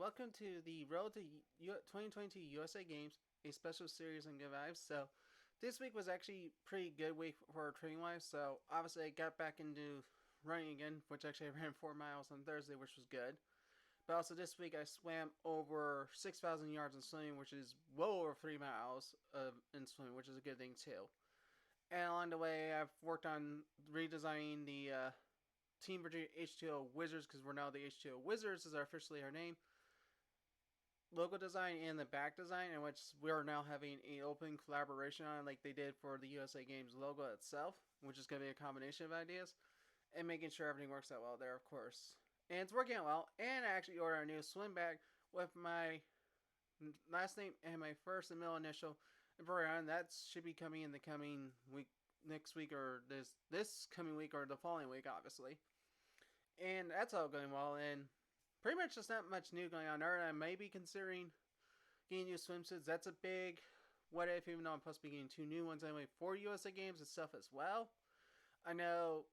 welcome to the Road to 2022 USA Games, a special series on Good Vibes. So, this week was actually a pretty good week for training wise. So, obviously, I got back into running again, which actually I ran 4 miles on Thursday, which was good. But also, this week I swam over 6,000 yards in swimming, which is well over 3 miles in swimming, which is a good thing too. And along the way, I've worked on redesigning the Team Virginia H2O Wizards because we're now the H2O Wizards is officially our name. Logo design and the back design, in which we are now having an open collaboration on, like they did for the USA Games logo itself, which is going to be a combination of ideas, and making sure everything works out well there, of course. And it's working out well. And I actually ordered a new swim bag with my last name and my first and middle initial. And that should be coming in the coming week, next week, or this coming week, or the following week, obviously. And that's all going well. And pretty much just not much new going on there. I may be considering getting new swimsuits. That's a big what if, even though I'm supposed to be getting 2 new ones anyway for USA Games and stuff as well. I know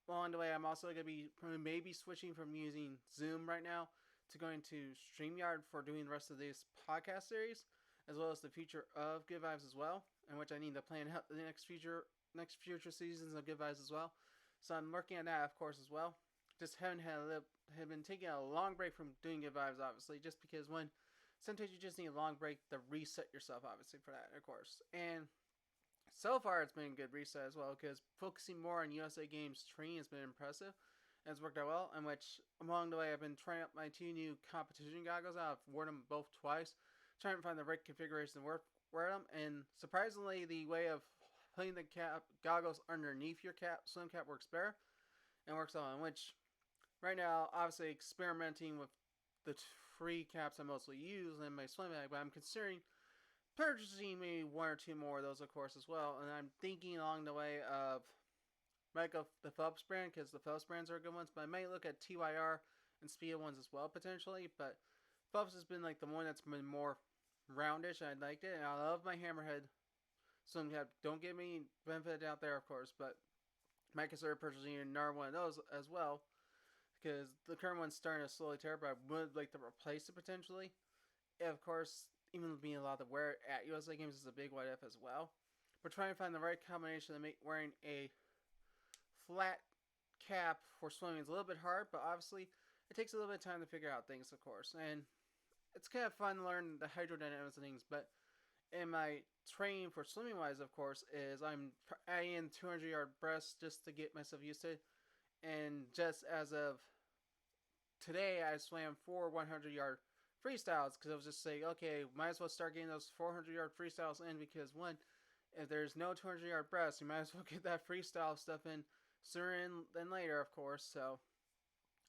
along the way I'm also going to be maybe switching from using Zoom right now to going to StreamYard for doing the rest of this podcast series, as well as the future of Good Vibes as well, in which I need to plan out the next future seasons of Good Vibes as well. So I'm working on that, of course, as well. Just have been taking a long break from doing Good Vibes, obviously, just because sometimes you just need a long break to reset yourself, obviously, for that, of course. And so far, it's been a good reset as well, because focusing more on USA Games training has been impressive, and it's worked out well. In which, along the way, I've been trying out my 2 new competition goggles. I've worn them both twice, trying to find the right configuration to wear them. And surprisingly, the way of putting the goggles underneath your swim cap works better, and works well. In which, right now, obviously experimenting with the free caps I mostly use in my swim bag, but I'm considering purchasing maybe 1 or 2 more of those, of course, as well. And I'm thinking along the way of might go the Phelps brand, because the Phelps brands are good ones, but I might look at TYR and Speedo ones as well, potentially. But Phelps has been like the one that's been more roundish, and I liked it. And I love my Hammerhead swim cap. Don't get me benefit out there, of course, but I might consider purchasing another one of those as well, because the current one's starting to slowly tear, but I would like to replace it potentially. And of course, even being allowed to wear it at USA Games is a big what if as well. But trying to find the right combination to make wearing a flat cap for swimming is a little bit hard, but obviously it takes a little bit of time to figure out things, of course. And it's kind of fun to learn the hydrodynamics and things, but in my training for swimming wise, of course, is I'm adding in 200-yard breaths just to get myself used to it. And just as of today, I swam 4 100-yard freestyles, because I was just saying, okay, might as well start getting those 400-yard freestyles in, because one, if there's no 200-yard breaths, you might as well get that freestyle stuff in sooner than later, of course. So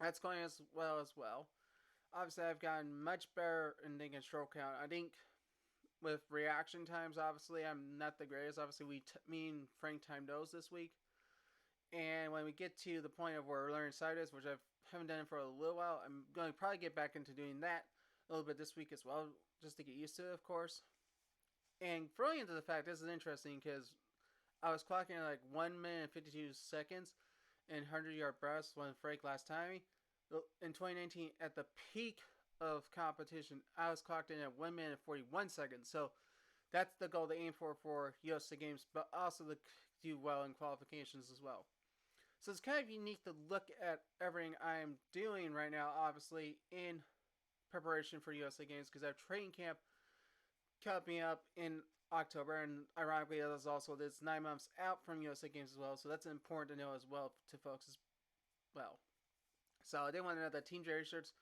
that's going as well. Obviously, I've gotten much better in thinking stroke count. I think with reaction times, obviously, I'm not the greatest. Obviously, me and Frank timed those this week. And when we get to the point of where we're learning sideways, which I haven't done it for a little while, I'm going to probably get back into doing that a little bit this week as well, just to get used to it, of course. And throwing into the fact, this is interesting, because I was clocking at like 1 minute and 52 seconds in 100-yard breaths when Frank last timed me. In 2019, at the peak of competition, I was clocked in at 1 minute and 41 seconds. So that's the goal to aim for USA Games, but also to do well in qualifications as well. So it's kind of unique to look at everything I'm doing right now, obviously, in preparation for USA Games, because I have training camp coming up in October, and ironically, that's also this 9 months out from USA Games as well, so that's important to know as well to folks as well. So I did want to know that Team Jerry shirts,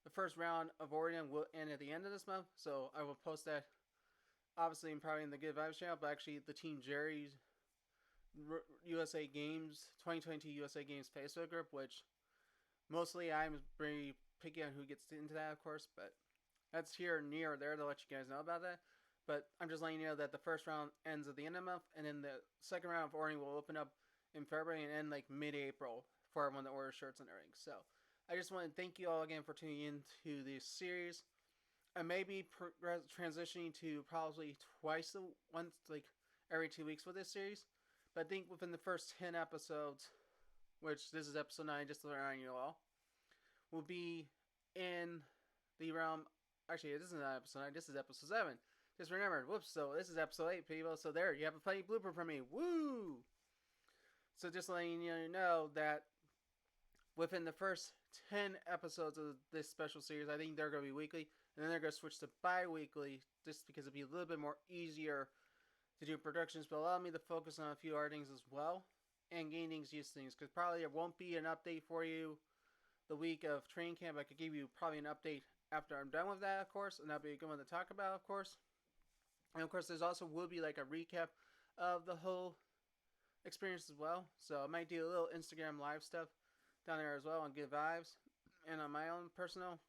the first round of Oregon will end at the end of this month, so I will post that obviously probably in the Good Vibes channel, but actually the Team Jerry's USA Games 2022 USA Games Facebook group, which mostly I'm very picky on who gets into that, of course, but that's here near or there to let you guys know about that. But I'm just letting you know that the first round ends at the end of the month, and then the second round of Oregon will open up in February and end like mid-April for everyone that orders shirts and everything. So I just want to thank you all again for tuning into this series. I may be transitioning to probably once, like every 2 weeks with this series. But I think within the first 10 episodes, which this is episode 9, just to remind you all, will be in the realm. Actually, this isn't episode 9. This is episode 7. Just remembered. Whoops. So this is episode 8, people. So there, you have a funny blooper from me. Woo! So just letting you know that within the first 10 episodes of this special series, I think they're going to be weekly. And then they're going to switch to bi-weekly just because it'd be a little bit more easier to do productions, but allow me to focus on a few other things as well and gain things, use things. Because probably there won't be an update for you the week of training camp. I could give you probably an update after I'm done with that, of course, and that'll be a good one to talk about, of course. And of course, there's also will be like a recap of the whole experience as well. So I might do a little Instagram live stuff down there as well on Good Vibes and on my own personal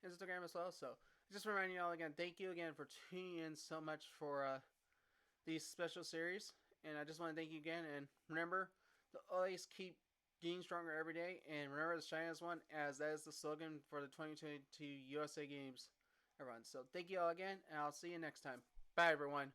Instagram as well. So just reminding you all again, thank you again for tuning in so much for these special series. And I just want to thank you again. And remember to always keep getting stronger every day. And remember the shiniest one, as that is the slogan for the 2022 USA Games, everyone. So thank you all again, and I'll see you next time. Bye, everyone.